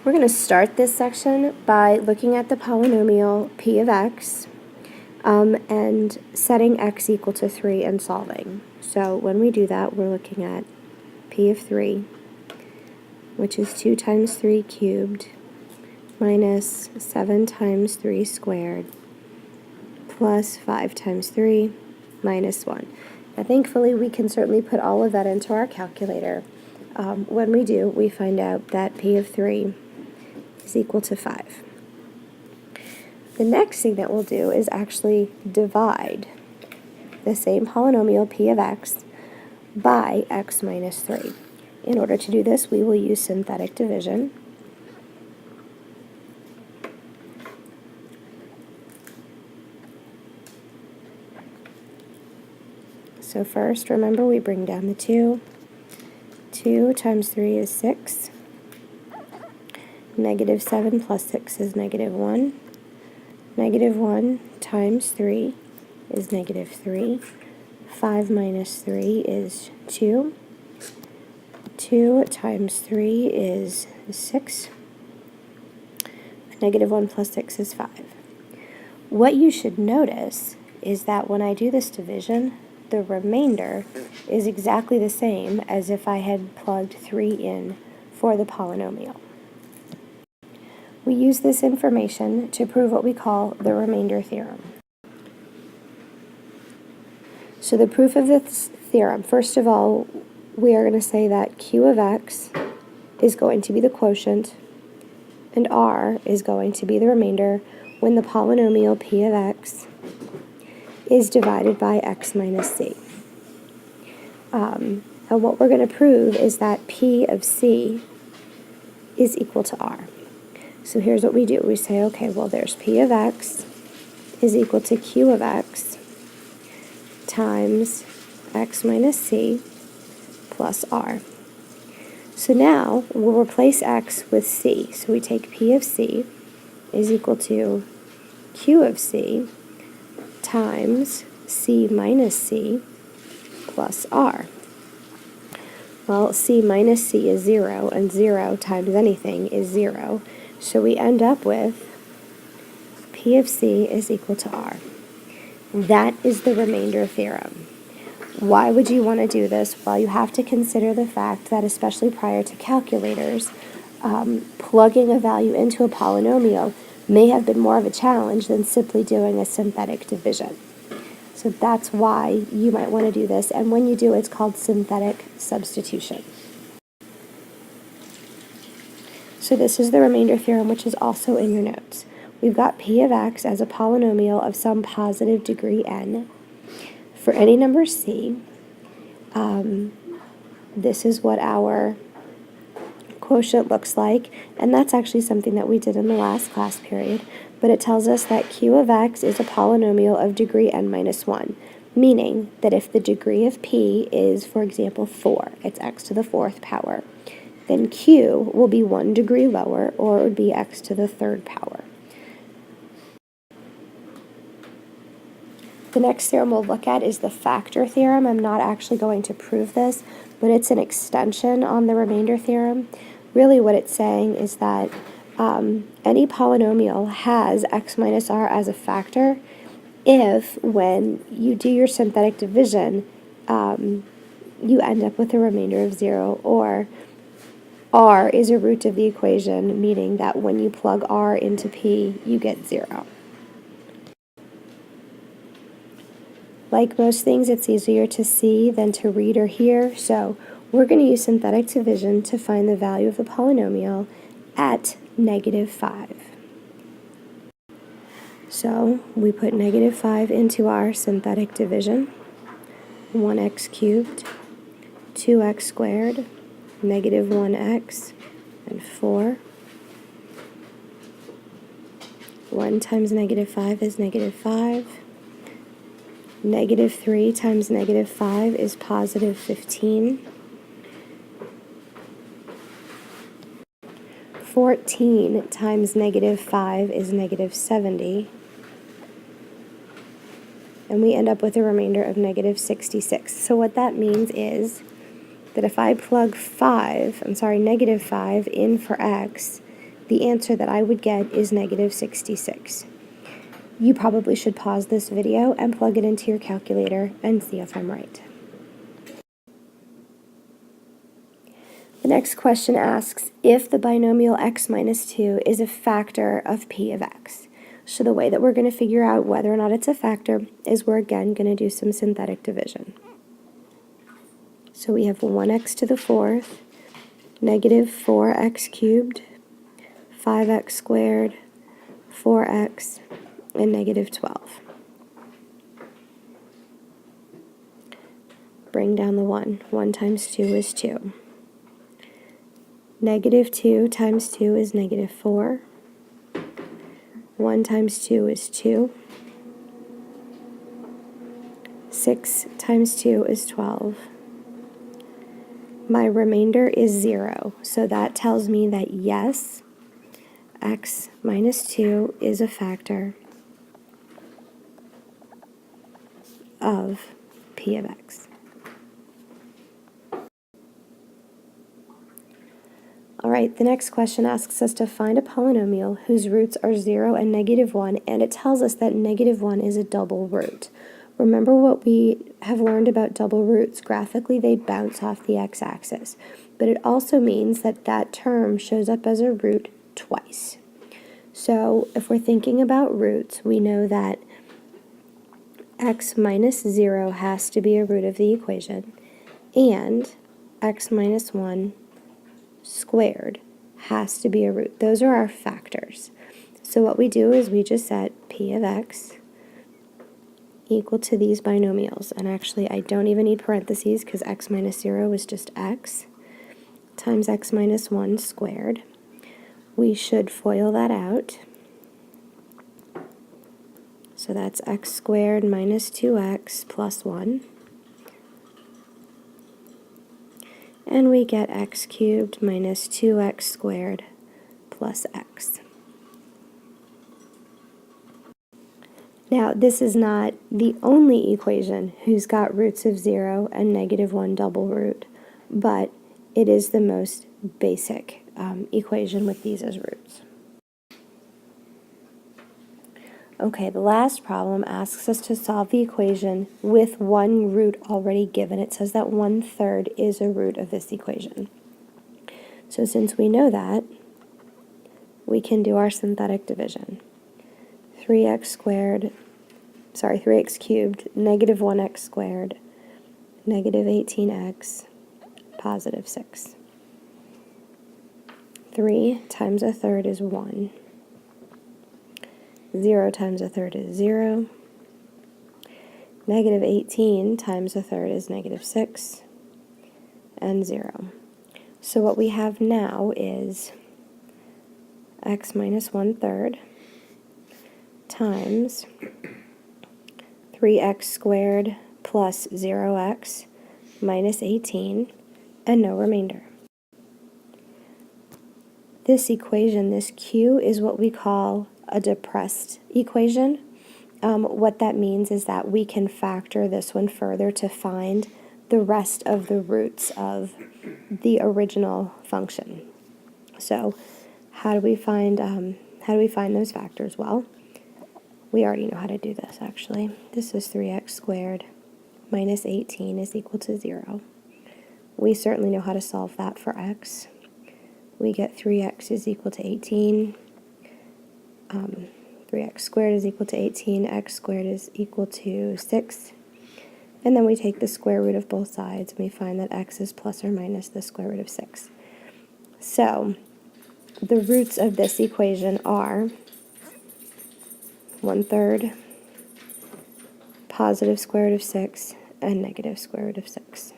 We're going to start this section by looking at the polynomial p of x and setting x equal to 3 and solving. So when we do that, we're looking at p of 3, which is 2 times 3 cubed minus 7 times 3 squared plus 5 times 3 minus 1. Now thankfully, we can certainly put all of that into our calculator. When we do, we find out that p of 3 is equal to 5. The next thing that we'll do is actually divide the same polynomial p of x by x minus 3. In order to do this, we will use synthetic division. So first, remember, we bring down the 2. 2 times 3 is 6. Negative 7 plus 6 is negative 1. Negative 1 times 3 is negative 3. 5 minus 3 is 2. 2 times 3 is 6. Negative 1 plus 6 is 5. What you should notice is that when I do this division, the remainder is exactly the same as if I had plugged 3 in for the polynomial. We use this information to prove what we call the remainder theorem. So the proof of this theorem, first of all, we are going to say that q of x is going to be the quotient and r is going to be the remainder when the polynomial p of x is divided by x minus c. And what we're going to prove is that p of c is equal to r. So here's what we do. We say, okay, well, there's p of x is equal to q of x times x minus c plus r. So now we'll replace x with c. So we take p of c is equal to q of c times c minus c plus r. Well, c minus c is 0, and 0 times anything is 0. So we end up with p of c is equal to r. That is the remainder theorem. Why would you want to do this? Well, you have to consider the fact that, especially prior to calculators, plugging a value into a polynomial may have been more of a challenge than simply doing a synthetic division. So that's why you might want to do this, and when you do, it's called synthetic substitution. So this is the remainder theorem, which is also in your notes. We've got p of x as a polynomial of some positive degree n. For any number c, this is what our quotient looks like, and that's actually something that we did in the last class period, but it tells us that q of x is a polynomial of degree n minus 1, meaning that if the degree of p is, for example, 4, it's x to the 4th power, then q will be 1 degree lower, or it would be x to the 3rd power. The next theorem we'll look at is the factor theorem. I'm not actually going to prove this, but it's an extension on the remainder theorem. Really what it's saying is that any polynomial has x minus r as a factor if, when you do your synthetic division, you end up with a remainder of 0, or r is a root of the equation, meaning that when you plug r into p, you get 0. Like most things, it's easier to see than to read or hear, so we're going to use synthetic division to find the value of the polynomial at negative 5. So we put negative 5 into our synthetic division. 1x cubed, 2x squared, negative 1x, and 4. 1 times negative 5 is negative 5. Negative 3 times negative 5 is positive 15. 14 times negative 5 is negative 70. And we end up with a remainder of negative 66. So what that means is that if I plug negative 5 in for x, the answer that I would get is negative 66. You probably should pause this video and plug it into your calculator and see if I'm right. The next question asks if the binomial x minus 2 is a factor of p of x. So the way that we're going to figure out whether or not it's a factor is we're again going to do some synthetic division. So we have 1x to the 4th, negative 4x cubed, 5x squared, 4x, and negative 12. Bring down the 1. 1 times 2 is 2. Negative 2 times 2 is negative 4. 1 times 2 is 2. 6 times 2 is 12. My remainder is 0, so that tells me that yes, x minus 2 is a factor of p of x. All right, the next question asks us to find a polynomial whose roots are 0 and negative 1, and it tells us that negative 1 is a double root. Remember what we have learned about double roots. Graphically, they bounce off the x-axis, but it also means that that term shows up as a root twice. So if we're thinking about roots, we know that x minus 0 has to be a root of the equation, and x minus 1 squared has to be a root. Those are our factors. So what we do is we just set p of x equal to these binomials. And actually, I don't even need parentheses because x minus 0 is just x times x minus 1 squared. We should FOIL that out. So that's x squared minus 2x plus 1. And we get x cubed minus 2x squared plus x. Now, this is not the only equation who's got roots of 0 and negative 1 double root, but it is the most basic equation with these as roots. Okay, the last problem asks us to solve the equation with one root already given. It says that 1/3 is a root of this equation. So since we know that, we can do our synthetic division. 3x cubed, negative 1x squared, negative 18x, positive 6. 3 times 1/3 is 1. 0 times 1/3 is 0. Negative 18 times 1/3 is negative 6. And 0. So what we have now is x minus 1/3 times 3x squared plus 0x minus 18, and no remainder. This equation, this q, is what we call a depressed equation. What that means is that we can factor this one further to find the rest of the roots of the original function. So how do we find those factors? Well, we already know how to do this, actually. This is 3x squared minus 18 is equal to 0. We certainly know how to solve that for x. We get 3x is equal to 18. 3x squared is equal to 18. X squared is equal to 6. And then we take the square root of both sides, and we find that x is plus or minus the square root of 6. So the roots of this equation are 1/3, positive square root of 6, and negative square root of 6.